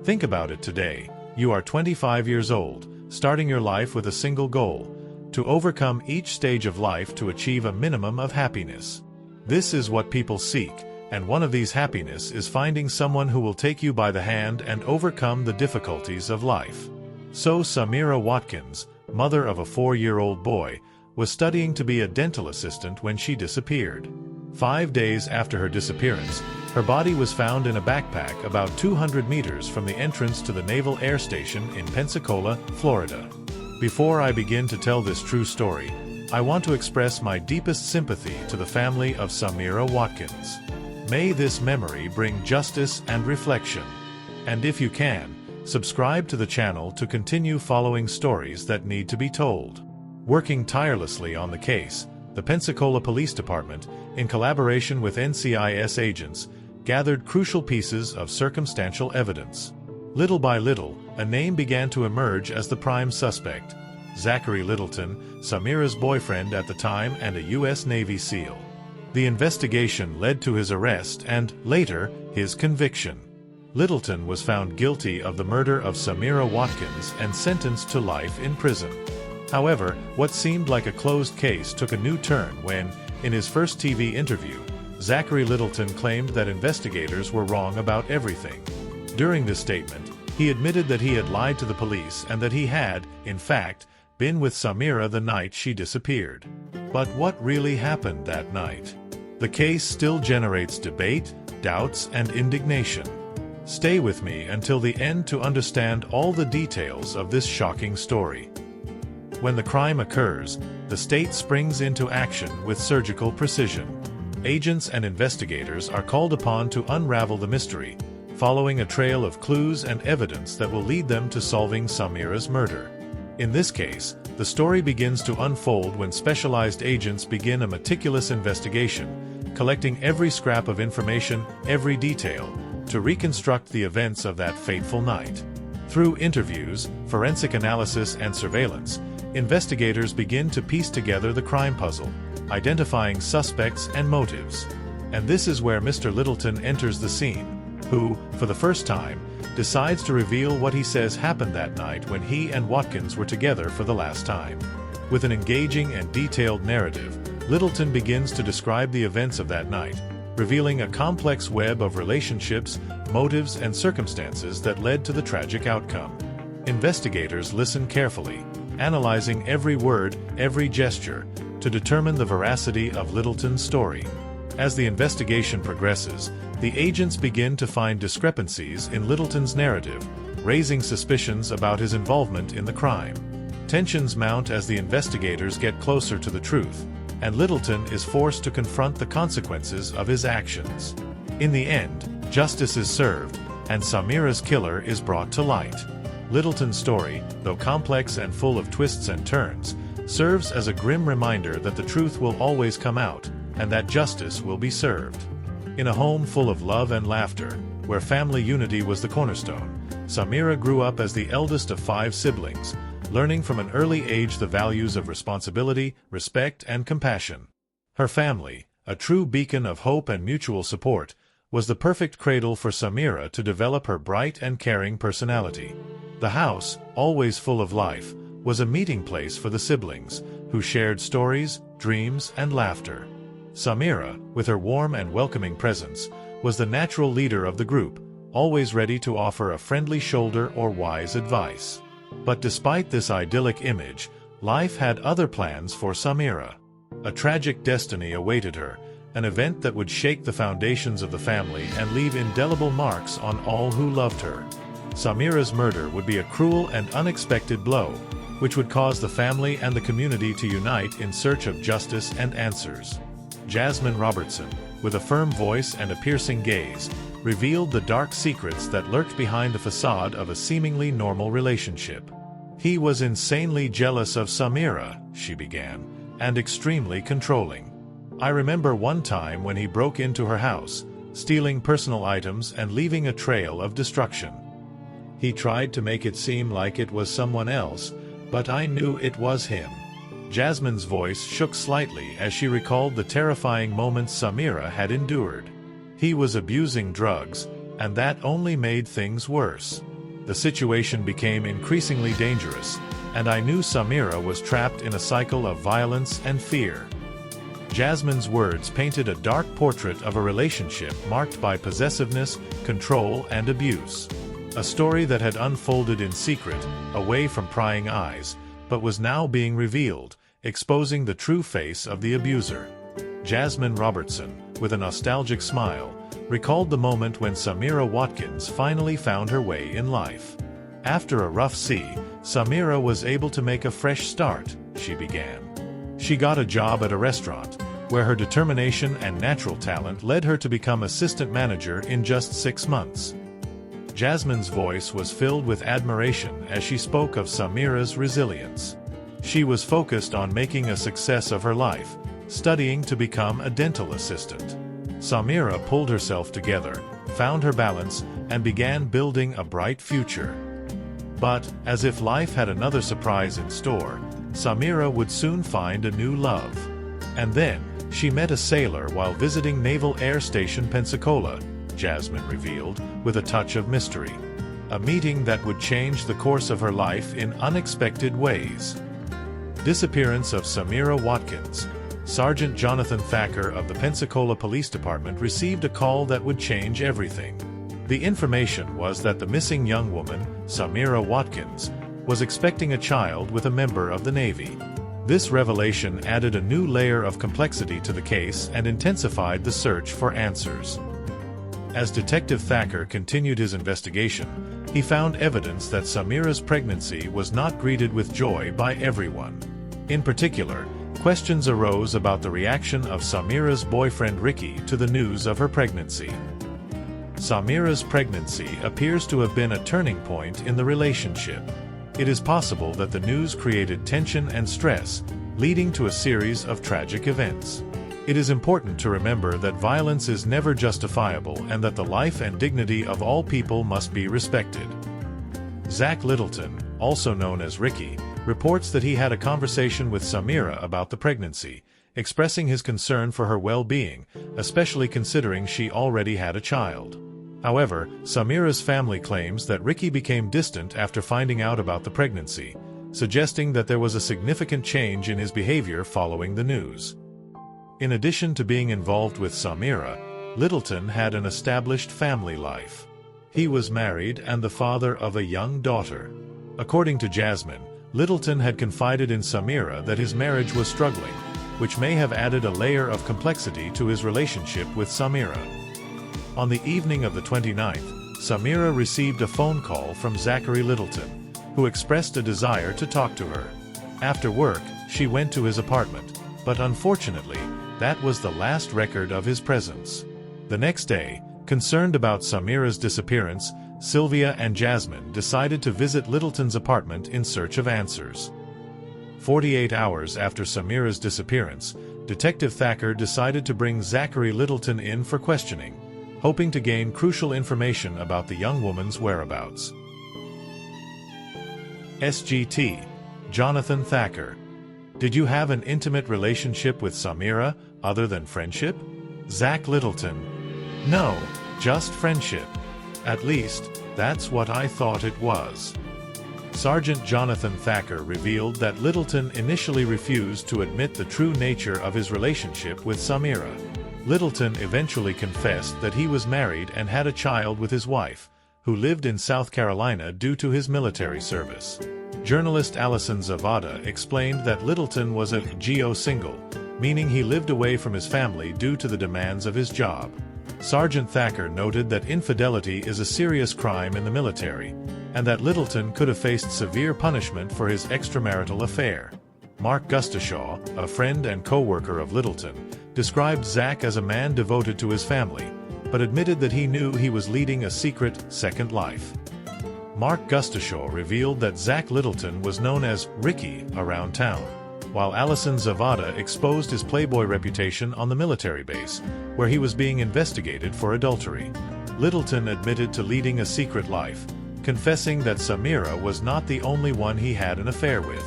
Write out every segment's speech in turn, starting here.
Think about it today. You are 25 years old, starting your life with a single goal: to overcome each stage of life to achieve a minimum of happiness. This is what people seek, and one of these happiness is finding someone who will take you by the hand and overcome the difficulties of life. So Samira Watkins, mother of a 4-year-old boy, was studying to be a dental assistant when she disappeared. 5 days after her disappearance, her body was found in a backpack about 200 meters from the entrance to the Naval Air Station in Pensacola, Florida. Before I begin to tell this true story, I want to express my deepest sympathy to the family of Samira Watkins. May this memory bring justice and reflection. And if you can, subscribe to the channel to continue following stories that need to be told. Working tirelessly on the case, the Pensacola Police Department, in collaboration with NCIS agents, gathered crucial pieces of circumstantial evidence. Little by little, a name began to emerge as the prime suspect: Zachary Littleton, Samira's boyfriend at the time and a U.S. Navy SEAL. The investigation led to his arrest and, later, his conviction. Littleton was found guilty of the murder of Samira Watkins and sentenced to life in prison. However, what seemed like a closed case took a new turn when, in his first TV interview, Zachary Littleton claimed that investigators were wrong about everything. During this statement, he admitted that he had lied to the police and that he had, in fact, been with Samira the night she disappeared. But what really happened that night? The case still generates debate, doubts, and indignation. Stay with me until the end to understand all the details of this shocking story. When the crime occurs, the state springs into action with surgical precision. Agents and investigators are called upon to unravel the mystery, following a trail of clues and evidence that will lead them to solving Samira's murder. In this case, the story begins to unfold when specialized agents begin a meticulous investigation, collecting every scrap of information, every detail, to reconstruct the events of that fateful night. Through interviews, forensic analysis, and surveillance, investigators begin to piece together the crime puzzle, identifying suspects and motives. And this is where Mr. Littleton enters the scene, who, for the first time, decides to reveal what he says happened that night when he and Watkins were together for the last time. With an engaging and detailed narrative, Littleton begins to describe the events of that night, revealing a complex web of relationships, motives, and circumstances that led to the tragic outcome. Investigators listen carefully, analyzing every word, every gesture, to determine the veracity of Littleton's story. As the investigation progresses, the agents begin to find discrepancies in Littleton's narrative, raising suspicions about his involvement in the crime. Tensions mount as the investigators get closer to the truth, and Littleton is forced to confront the consequences of his actions. In the end, justice is served, and Samira's killer is brought to light. Littleton's story, though complex and full of twists and turns, serves as a grim reminder that the truth will always come out, and that justice will be served. In a home full of love and laughter, where family unity was the cornerstone, Samira grew up as the eldest of 5 siblings, learning from an early age the values of responsibility, respect, and compassion. Her family, a true beacon of hope and mutual support, was the perfect cradle for Samira to develop her bright and caring personality. The house, always full of life, was a meeting place for the siblings, who shared stories, dreams, and laughter. Samira, with her warm and welcoming presence, was the natural leader of the group, always ready to offer a friendly shoulder or wise advice. But despite this idyllic image, life had other plans for Samira. A tragic destiny awaited her, an event that would shake the foundations of the family and leave indelible marks on all who loved her. Samira's murder would be a cruel and unexpected blow, which would cause the family and the community to unite in search of justice and answers. Jasmine Robertson, with a firm voice and a piercing gaze, revealed the dark secrets that lurked behind the facade of a seemingly normal relationship. "He was insanely jealous of Samira," she began, "and extremely controlling. I remember one time when he broke into her house, stealing personal items and leaving a trail of destruction. He tried to make it seem like it was someone else, but I knew it was him." Jasmine's voice shook slightly as she recalled the terrifying moments Samira had endured. "He was abusing drugs, and that only made things worse. the situation became increasingly dangerous, and I knew Samira was trapped in a cycle of violence and fear. Jasmine's words painted a dark portrait of a relationship marked by possessiveness, control, and abuse. A story that had unfolded in secret, away from prying eyes, but was now being revealed, exposing the true face of the abuser. Jasmine Robertson, with a nostalgic smile, recalled the moment when Samira Watkins finally found her way in life. After a rough sea, Samira was able to make a fresh start, she began. She got a job at a restaurant, where her determination and natural talent led her to become assistant manager in just 6 months. Jasmine's voice was filled with admiration as she spoke of Samira's resilience. She was focused on making a success of her life, studying to become a dental assistant. Samira pulled herself together, found her balance, and began building a bright future. But, as if life had another surprise in store, Samira would soon find a new love. And then, she met a sailor while visiting Naval Air Station Pensacola, Jasmine revealed, with a touch of mystery. A meeting that would change the course of her life in unexpected ways. Disappearance of Samira Watkins. Sergeant Jonathan Thacker of the Pensacola Police Department received a call that would change everything. The information was that the missing young woman, Samira Watkins, was expecting a child with a member of the Navy. This revelation added a new layer of complexity to the case and intensified the search for answers. As Detective Thacker continued his investigation, he found evidence that Samira's pregnancy was not greeted with joy by everyone. In particular, questions arose about the reaction of Samira's boyfriend Ricky to the news of her pregnancy. Samira's pregnancy appears to have been a turning point in the relationship. It is possible that the news created tension and stress, leading to a series of tragic events. It is important to remember that violence is never justifiable and that the life and dignity of all people must be respected. Zach Littleton, also known as Ricky, reports that he had a conversation with Samira about the pregnancy, expressing his concern for her well-being, especially considering she already had a child. However, Samira's family claims that Ricky became distant after finding out about the pregnancy, suggesting that there was a significant change in his behavior following the news. In addition to being involved with Samira, Littleton had an established family life. He was married and the father of a young daughter. According to Jasmine, Littleton had confided in Samira that his marriage was struggling, which may have added a layer of complexity to his relationship with Samira. On the evening of the 29th, Samira received a phone call from Zachary Littleton, who expressed a desire to talk to her. After work, she went to his apartment, but unfortunately, that was the last record of his presence. The next day, concerned about Samira's disappearance, Sylvia and Jasmine decided to visit Littleton's apartment in search of answers. 48 hours after Samira's disappearance, Detective Thacker decided to bring Zachary Littleton in for questioning, hoping to gain crucial information about the young woman's whereabouts. SGT. Jonathan Thacker. Did you have an intimate relationship with Samira, other than friendship? Zach Littleton. No, just friendship. At least, that's what I thought it was. Sergeant Jonathan Thacker revealed that Littleton initially refused to admit the true nature of his relationship with Samira. Littleton eventually confessed that he was married and had a child with his wife, who lived in South Carolina due to his military service. Journalist Allison Zavada explained that Littleton was a geo single, meaning he lived away from his family due to the demands of his job. Sergeant Thacker noted that infidelity is a serious crime in the military, and that Littleton could have faced severe punishment for his extramarital affair. Mark Gustashaw, a friend and co-worker of Littleton, described Zach as a man devoted to his family, but admitted that he knew he was leading a secret, second life. Mark Gustashaw revealed that Zach Littleton was known as Ricky around town, while Allison Zavada exposed his playboy reputation on the military base, where he was being investigated for adultery. Littleton admitted to leading a secret life, confessing that Samira was not the only one he had an affair with.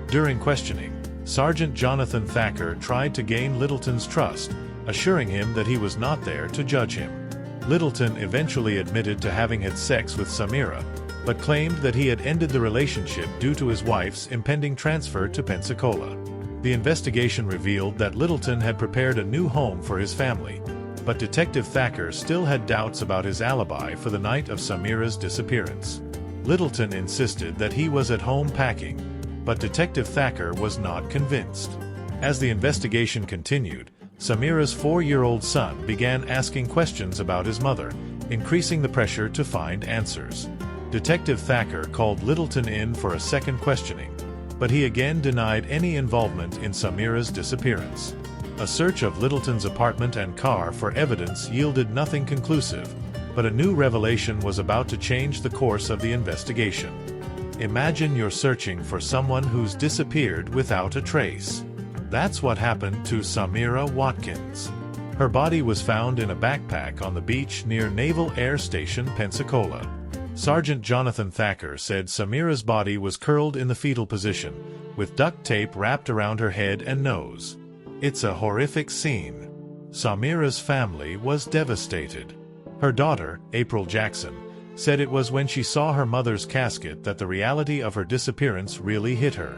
During questioning, Sergeant Jonathan Thacker tried to gain Littleton's trust, assuring him that he was not there to judge him. Littleton eventually admitted to having had sex with Samira, but claimed that he had ended the relationship due to his wife's impending transfer to Pensacola. The investigation revealed that Littleton had prepared a new home for his family, but Detective Thacker still had doubts about his alibi for the night of Samira's disappearance. Littleton insisted that he was at home packing, but Detective Thacker was not convinced. As the investigation continued, Samira's 4-year-old son began asking questions about his mother, increasing the pressure to find answers. Detective Thacker called Littleton in for a second questioning, but he again denied any involvement in Samira's disappearance. A search of Littleton's apartment and car for evidence yielded nothing conclusive, but a new revelation was about to change the course of the investigation. Imagine you're searching for someone who's disappeared without a trace. That's what happened to Samira Watkins. Her body was found in a backpack on the beach near Naval Air Station, Pensacola. Sergeant Jonathan Thacker said Samira's body was curled in the fetal position, with duct tape wrapped around her head and nose. It's a horrific scene. Samira's family was devastated. Her daughter, April Jackson, said it was when she saw her mother's casket that the reality of her disappearance really hit her.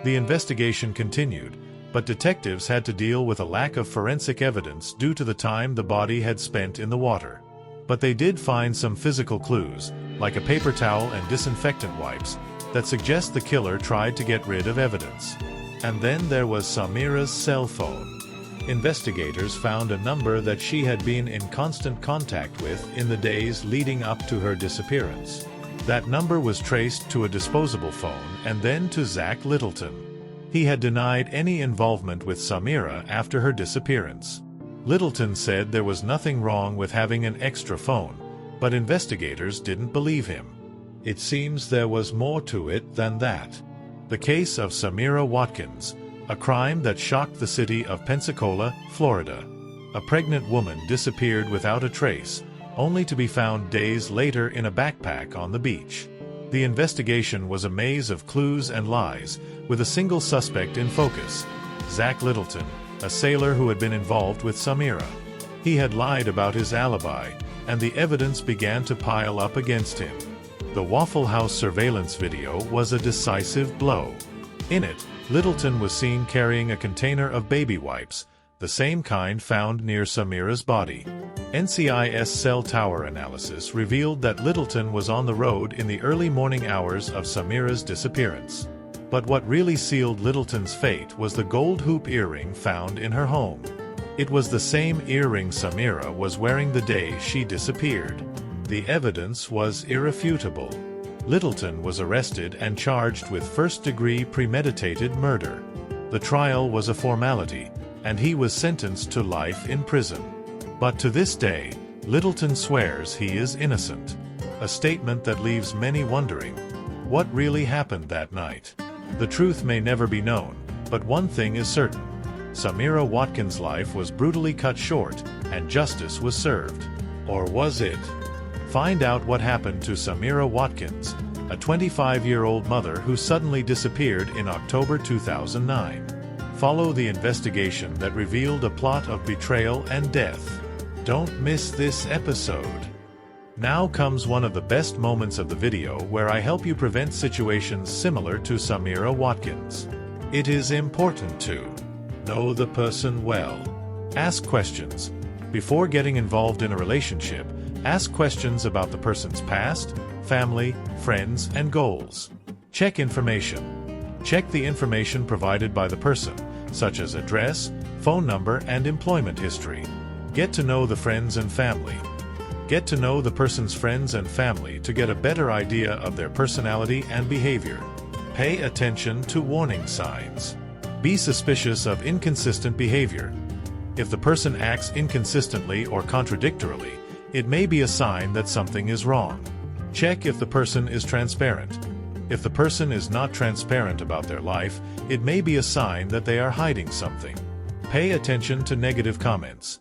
The investigation continued, but detectives had to deal with a lack of forensic evidence due to the time the body had spent in the water. But they did find some physical clues, like a paper towel and disinfectant wipes, that suggest the killer tried to get rid of evidence. And then there was Samira's cell phone. Investigators found a number that she had been in constant contact with in the days leading up to her disappearance. That number was traced to a disposable phone and then to Zach Littleton. He had denied any involvement with Samira after her disappearance. Littleton said there was nothing wrong with having an extra phone, but investigators didn't believe him. It seems there was more to it than that. The case of Samira Watkins, a crime that shocked the city of Pensacola, Florida. A pregnant woman disappeared without a trace, only to be found days later in a backpack on the beach. The investigation was a maze of clues and lies, with a single suspect in focus, Zach Littleton, a sailor who had been involved with Samira. He had lied about his alibi, and the evidence began to pile up against him. The Waffle House surveillance video was a decisive blow. In it, Littleton was seen carrying a container of baby wipes, the same kind found near Samira's body. NCIS cell tower analysis revealed that Littleton was on the road in the early morning hours of Samira's disappearance. But what really sealed Littleton's fate was the gold hoop earring found in her home. It was the same earring Samira was wearing the day she disappeared. The evidence was irrefutable. Littleton was arrested and charged with first-degree premeditated murder. The trial was a formality, and he was sentenced to life in prison. But to this day, Littleton swears he is innocent. A statement that leaves many wondering, what really happened that night? The truth may never be known, but one thing is certain. Samira Watkins' life was brutally cut short, and justice was served. Or was it? Find out what happened to Samira Watkins, a 25-year-old mother who suddenly disappeared in October 2009. Follow the investigation that revealed a plot of betrayal and death. Don't miss this episode. Now comes one of the best moments of the video where I help you prevent situations similar to Samira Watkins. It is important to know the person well. Ask questions. Before getting involved in a relationship, ask questions about the person's past, family, friends, and goals. Check information. Check the information provided by the person, such as address, phone number, and employment history. Get to know the friends and family. Get to know the person's friends and family to get a better idea of their personality and behavior. Pay attention to warning signs. Be suspicious of inconsistent behavior. If the person acts inconsistently or contradictorily, it may be a sign that something is wrong. Check if the person is transparent. If the person is not transparent about their life, it may be a sign that they are hiding something. Pay attention to negative comments.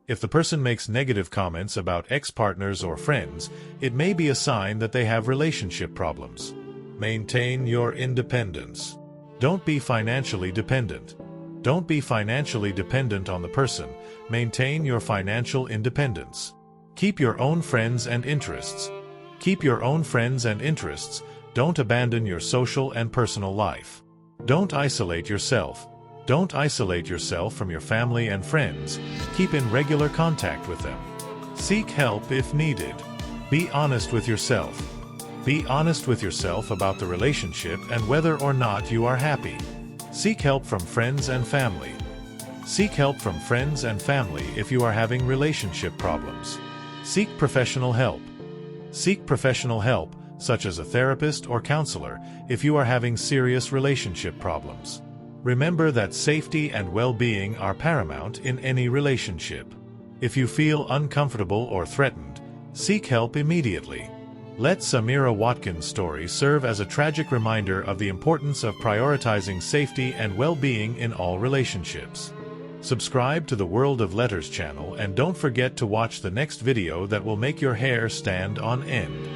If the person makes negative comments about ex-partners or friends, it may be a sign that they have relationship problems. Maintain your independence. Don't be financially dependent. Don't be financially dependent on the person. Maintain your financial independence. Keep your own friends and interests. Keep your own friends and interests. Don't abandon your social and personal life. Don't isolate yourself. Don't isolate yourself from your family and friends. Keep in regular contact with them. Seek help if needed. Be honest with yourself. Be honest with yourself about the relationship and whether or not you are happy. Seek help from friends and family. Seek help from friends and family if you are having relationship problems. Seek professional help. Seek professional help, such as a therapist or counselor, if you are having serious relationship problems. Remember that safety and well-being are paramount in any relationship. If you feel uncomfortable or threatened, seek help immediately. Let Samira Watkins' story serve as a tragic reminder of the importance of prioritizing safety and well-being in all relationships. Subscribe to the World of Letters channel and don't forget to watch the next video that will make your hair stand on end.